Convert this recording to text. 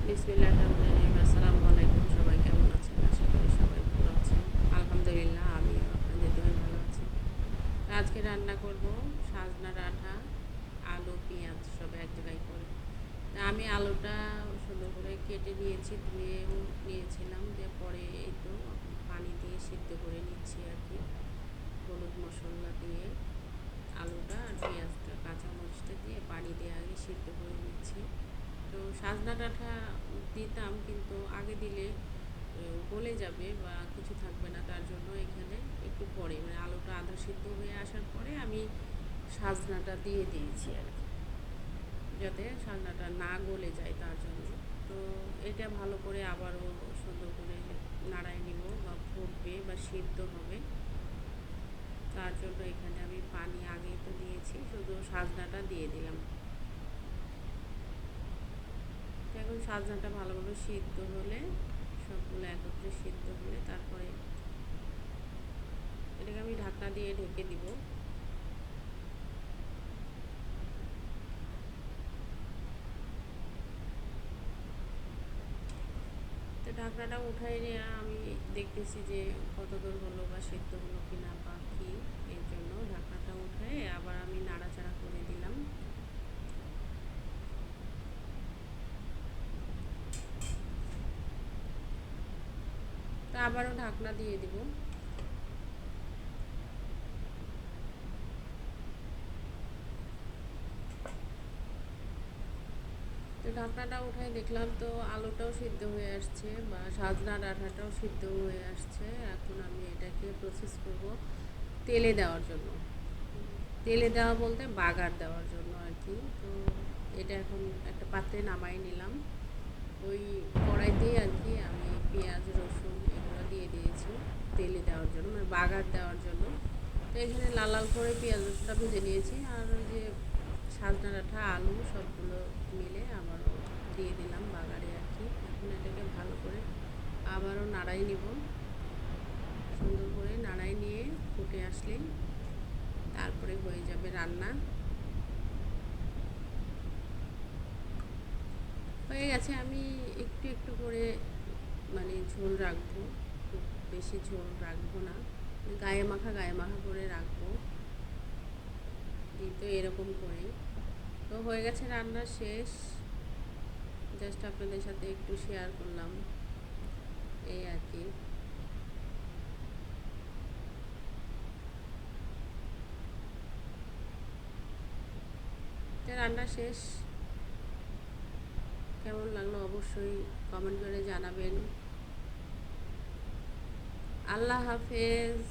বিসমিল্লাহির রহমানির রহিম। আসসালামু আলাইকুম। সবাই কেমন আছেন? আশা করি সবাই ভালো আছেন। আলহামদুলিল্লাহ আমিও আপনাদের দোয়ায় ভালো আছি। তো আজকে রান্না করব সাজনা ডাঁটা, আলু, পেঁয়াজ সব এক জায়গায় করে। তা আমি আলুটা সুন্দর করে কেটে নিয়েছি, ধুয়েও নিয়েছিলাম। দিয়ে পরে এই তো পানি দিয়ে সিদ্ধ করে নিচ্ছি আর কি। হলুদ মশলা দিয়ে আলুটা আর পেঁয়াজটা কাঁচামরিচটা দিয়ে পানি দিয়ে আগে সিদ্ধ করে নিচ্ছি। তো সাজনা ডাঁটা দিতাম কিন্তু আগে দিলে গলে যাবে বা কিছু থাকবে না, তার জন্য এখানে একটু পরে মানে আলুটা আধা সিদ্ধ হয়ে আসার পরে আমি সাজনাটা দিয়ে দিয়েছি আর কি, যাতে সাজনাটা না গলে যায় তার জন্য। তো এটা ভালো করে আবারও সুন্দর করে নাড়াই নিব বা ফুটবে বা সিদ্ধ হবে, তার জন্য এখানে আমি পানি আগেই তো দিয়েছি, শুধু সাজনাটা দিয়ে দিলাম। এখন সাজনাটা ভালোভাবে সিদ্ধ হলে, সবগুলো একত্রে সিদ্ধ হলে তারপরে এটাকে আমি ঢাকনা দিয়ে ঢেকে দিব। তো ঢাকনাটা উঠাই নিয়ে আমি দেখতেছি যে কত দূর হলো বা সিদ্ধ হলো কি না বা কী, এর জন্য ঢাকনাটা উঠাই আবার আমি নাড়াচাড়া করে দিলাম। তো আবারও ঢাকনা দিয়ে দিব। তো ঢাকনাটা উঠাই দেখলাম তো আলুটাও সিদ্ধ হয়ে আসছে বা সাজনা ডাঁটাটাও সিদ্ধ হয়ে আসছে। এখন আমি এটাকে প্রসেস করব তেলে দেওয়ার জন্য। তেলে দেওয়া বলতে বাগার দেওয়ার জন্য আর কি। তো এটা এখন একটা পাত্রে নামাই নিলাম। ওই কড়াইতেই আর কি আমি পেঁয়াজ রসুন এগুলো দিয়ে দিয়েছি তেলে দেওয়ার জন্য, মানে বাগার দেওয়ার জন্য। তো এখানে লাল লাল করে পেঁয়াজ রসুনটা ভেজে নিয়েছি, আর ওই যে সাজনা ডাঁটা আলু সবগুলো মিলে আবারও দিয়ে দিলাম বাগারে আর কি। এখন এটাকে ভালো করে আবারও নাড়াই নিব, সুন্দর করে নাড়াই নিয়ে ফুটে আসলেই তারপরে হয়ে যাবে রান্না। হয়ে গেছে। আমি একটু একটু করে মানে ঝোল রাখবো, খুব বেশি ঝোল রাখবো না, গায়ে মাখা করে রাখবো। এই তো এরকম করেই তো হয়ে গেছে, রান্না শেষ। জাস্ট আপনাদের সাথে একটু শেয়ার করলাম এই আর কি। তো রান্না শেষ, কেমন লাগলো অবশ্যই কমেন্ট করে জানাবেন। আল্লাহ হাফেজ।